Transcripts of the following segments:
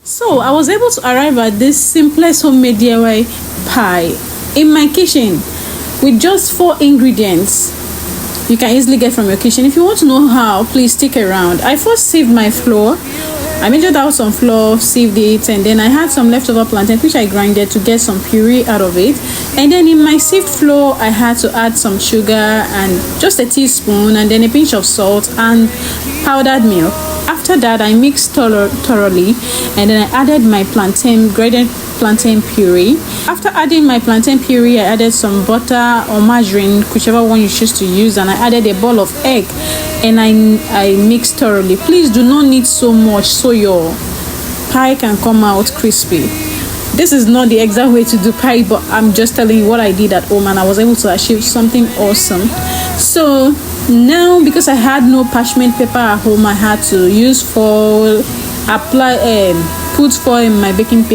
So I was able to arrive at this simplest homemade DIY pie in my kitchen with just 4 ingredients you can easily get from your kitchen. If you want to know how, please stick around. I first sieved my flour. I measured out some flour, sieved it, and then I had some leftover plantain which I grinded to get some puree out of it. And then in my sieved flour, I had to add some sugar and just a teaspoon, and then a pinch of salt and powdered milk. After that, I mixed thoroughly, and then I added my grated plantain puree. After adding my plantain puree, I added some butter or margarine, whichever one you choose to use, and I added a ball of egg, and I mixed thoroughly. Please do not need so much so your pie can come out crispy. This is not the exact way to do pie, but I'm just telling you what I did at home, and I was able to achieve something awesome. So now, because I had no parchment paper at home, I had to use foil, put foil in my baking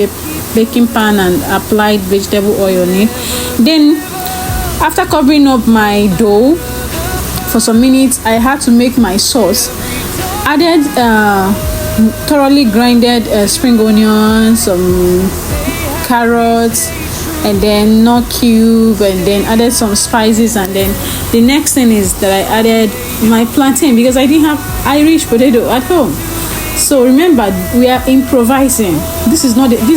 pan and applied vegetable oil on it. Then after covering up my dough for some minutes, I had to make my sauce. Added thoroughly grinded spring onions, some carrots, and then nut cube, and then added some spices. And then the next thing is that I added my plantain because I didn't have Irish potato at home. So remember, we are improvising. These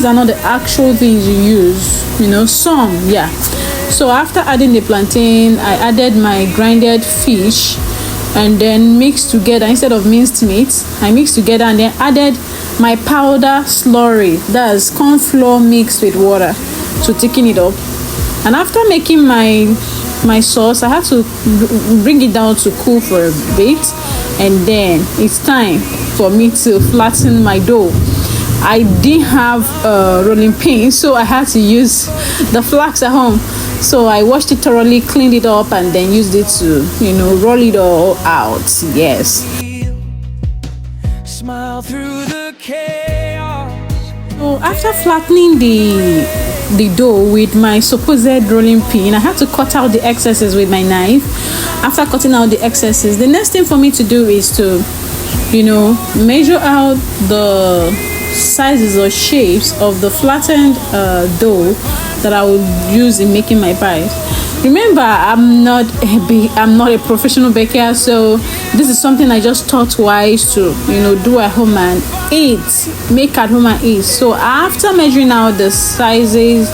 are not the actual things you use, some. So after adding the plantain, I added my grinded fish and then mixed together. Instead of minced meat, I mixed together and then added my powder slurry, that's corn flour mixed with water, to thicken it up. And after making my sauce, I had to bring it down to cool for a bit, and then it's time for me to flatten my dough. I didn't have rolling pin, so I had to use the flax at home. So I washed it thoroughly, cleaned it up, and then used it to roll it all out. Yes. Smile through the chaos. So after flattening the dough with my supposed rolling pin, I had to cut out the excesses with my knife. After cutting out the excesses, the next thing for me to do is to measure out the sizes or shapes of the flattened dough that I would use in making my pies. Remember, I'm not a professional baker, so this is something I just taught wise to do at home and make at home and eat. So after measuring out the sizes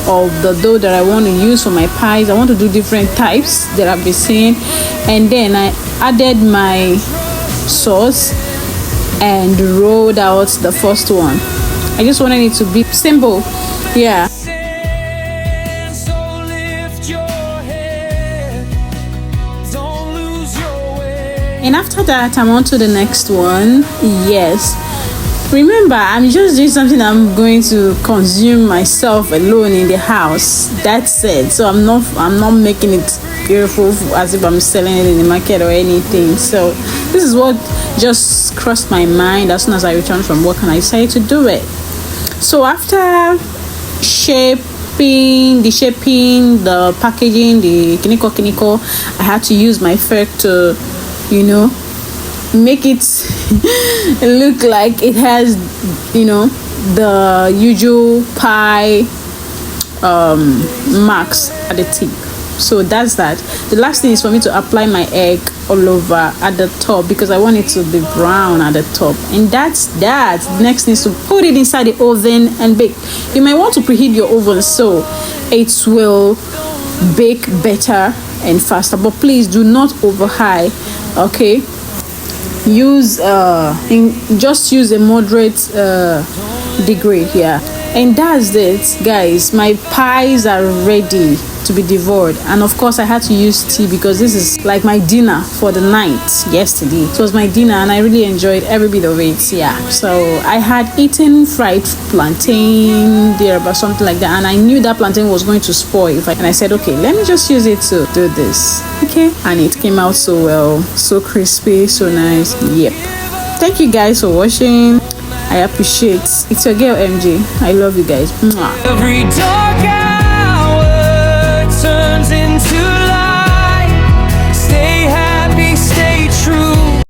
of the dough that I want to use for my pies, I want to do different types that I've been seeing, and then I added my sauce and rolled out the first one. I just wanted it to be simple. And after that, I'm on to the next one. Yes, remember, I'm just doing something I'm going to consume myself alone in the house. That's it. So I'm not making it beautiful as if I'm selling it in the market or anything. So this is what just crossed my mind as soon as I returned from work, and I decided to do it. So after shaping, the packaging, the kiniko, I had to use my fork to make it look like it has the usual pie marks at the tip. So that's that. The last thing is for me to apply my egg all over at the top because I want it to be brown at the top, and that's that. The next thing is to put it inside the oven and bake. You might want to preheat your oven so it will bake better and faster, but please do not over high. Okay, just use a moderate degree here. And that's it, guys. My pies are ready to be devoured, and of course I had to use tea because this is like my dinner for the night. Yesterday it was my dinner and I really enjoyed every bit of it. So I had eaten fried plantain there or something like that, and I knew that plantain was going to spoil and I said, okay, let me just use it to do this. Okay, and it came out so well, so crispy, so nice. Yep. Thank you guys for watching. I appreciate. It's your girl MJ. I love you guys. Mwah. Every dark